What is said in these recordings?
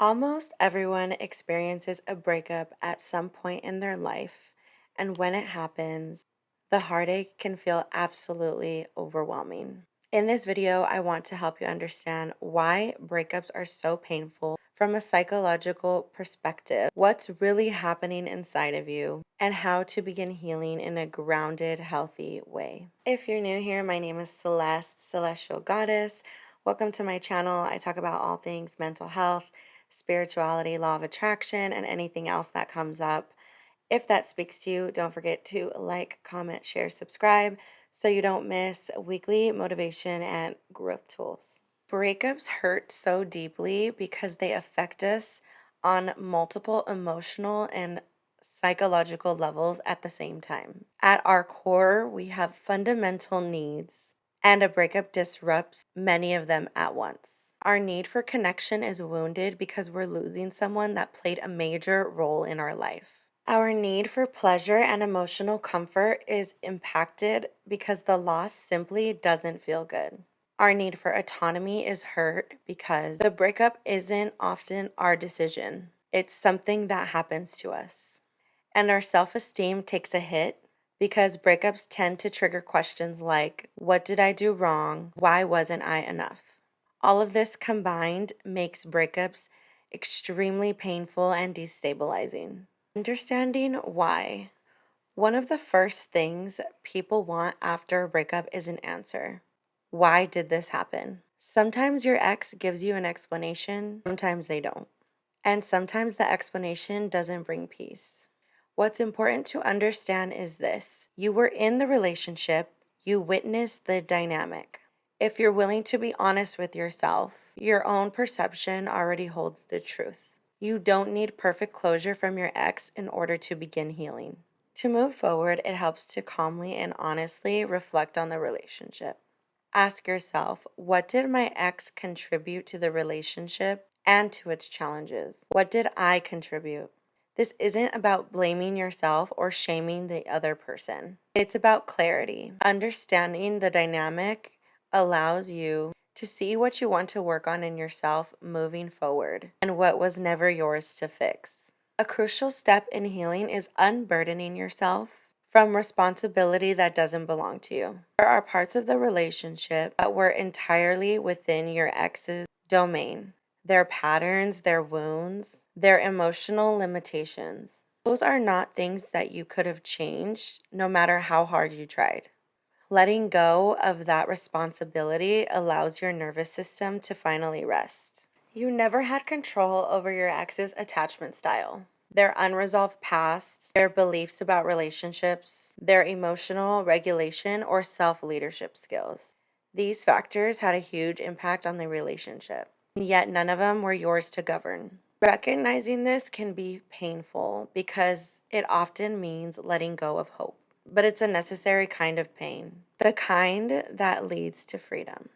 Almost everyone experiences a breakup at some point in their life, and when it happens, the heartache can feel absolutely overwhelming. In this video, I want to help you understand why breakups are so painful from a psychological perspective, what's really happening inside of you, and how to begin healing in a grounded, healthy way. If you're new here, my name is Celeste, Celestial Goddess. Welcome to my channel. I talk about all things mental health, spirituality, law of attraction, and anything else that comes up. If that speaks to you, don't forget to like, comment, share, subscribe so you don't miss weekly motivation and growth tools. Breakups hurt so deeply because they affect us on multiple emotional and psychological levels at the same time. At our core, we have fundamental needs, and a breakup disrupts many of them at once. Our need for connection is wounded because we're losing someone that played a major role in our life. Our need for pleasure and emotional comfort is impacted because the loss simply doesn't feel good. Our need for autonomy is hurt because the breakup isn't often our decision, it's something that happens to us. And our self esteem takes a hit because breakups tend to trigger questions like, what did I do wrong? Why wasn't I enough? All of this combined makes breakups extremely painful and destabilizing. Understanding why. One of the first things people want after a breakup is an answer. Why did this happen? Sometimes your ex gives you an explanation, sometimes they don't. And sometimes the explanation doesn't bring peace. What's important to understand is this: you were in the relationship, you witnessed the dynamic. If you're willing to be honest with yourself, your own perception already holds the truth. You don't need perfect closure from your ex in order to begin healing. To move forward, it helps to calmly and honestly reflect on the relationship. Ask yourself, what did my ex contribute to the relationship and to its challenges? What did I contribute? This isn't about blaming yourself or shaming the other person. It's about clarity. Understanding the dynamic allows you to see what you want to work on in yourself moving forward and what was never yours to fix. A crucial step in healing is unburdening yourself from responsibility that doesn't belong to you. There are parts of the relationship that were entirely within your ex's domain, their patterns, their wounds, their emotional limitations. Those are not things that you could have changed no matter how hard you tried. Letting go of that responsibility allows your nervous system to finally rest. You never had control over your ex's attachment style, their unresolved past, their beliefs about relationships, their emotional regulation, or self leadership skills. These factors had a huge impact on the relationship, and yet none of them were yours to govern. Recognizing this can be painful because it often means letting go of hope, but it's a necessary kind of pain, the kind that leads to freedom.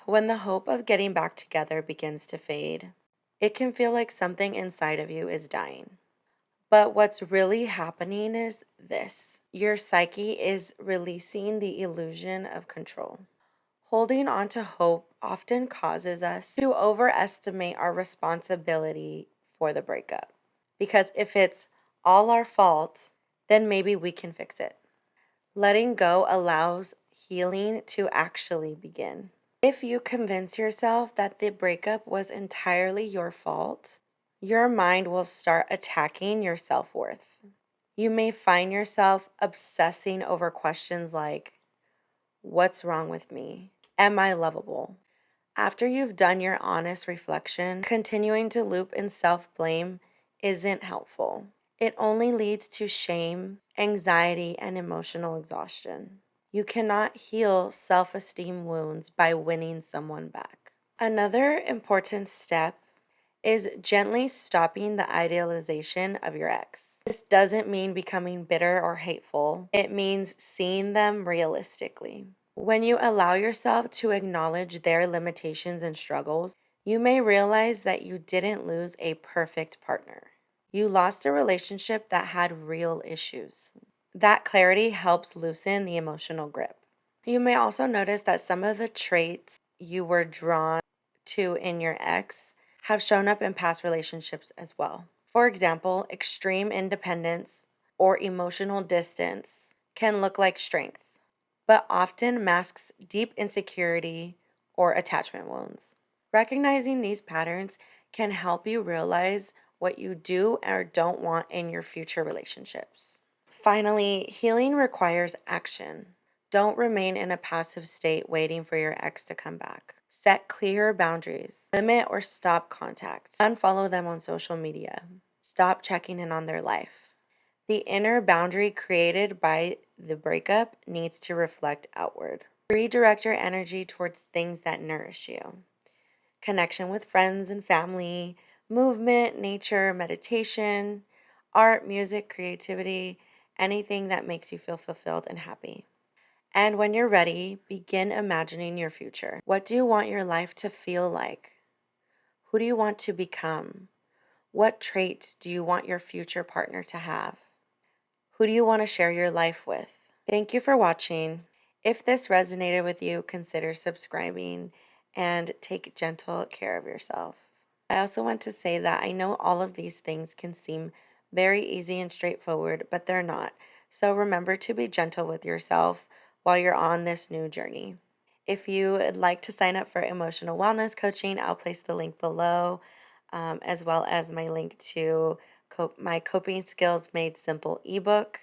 When the hope of getting back together begins to fade, it can feel like something inside of you is dying. But what's really happening is this: your psyche is releasing the illusion of control. Holding on to hope often causes us to overestimate our responsibility for the breakup. Because if it's all our fault, then maybe we can fix it. Letting go allows healing to actually begin. If you convince yourself that the breakup was entirely your fault, your mind will start attacking your self worth. You may find yourself obsessing over questions like, what's wrong with me? Am I lovable? After you've done your honest reflection, continuing to loop in self blame isn't helpful. It only leads to shame, anxiety, and emotional exhaustion. You cannot heal self esteem wounds by winning someone back. Another important step is gently stopping the idealization of your ex. This doesn't mean becoming bitter or hateful, it means seeing them realistically. When you allow yourself to acknowledge their limitations and struggles, you may realize that you didn't lose a perfect partner. You lost a relationship that had real issues. That clarity helps loosen the emotional grip. You may also notice that some of the traits you were drawn to in your ex have shown up in past relationships as well. For example, extreme independence or emotional distance can look like strength, but often masks deep insecurity or attachment wounds. Recognizing these patterns can help you realize what you do or don't want in your future relationships. Finally, healing requires action. Don't remain in a passive state waiting for your ex to come back. Set clear boundaries. Limit or stop contact. Unfollow them on social media. Stop checking in on their life. The inner boundary created by the breakup needs to reflect outward. Redirect your energy towards things that nourish you. Connection with friends and family, movement, nature, meditation, art, music, creativity, anything that makes you feel fulfilled and happy. And when you're ready, begin imagining your future. What do you want your life to feel like? Who do you want to become? What traits do you want your future partner to have? Who do you want to share your life with? Thank you for watching. If this resonated with you, consider subscribing and take gentle care of yourself. I also want to say that I know all of these things can seem very easy and straightforward, but they're not. So remember to be gentle with yourself while you're on this new journey. If you would like to sign up for emotional wellness coaching, I'll place the link below, as well as my link to my Coping Skills Made Simple ebook,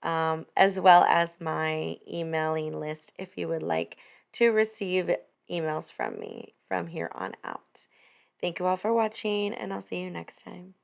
as well as my emailing list if you would like to receive emails from me from here on out. Thank you all for watching, and I'll see you next time.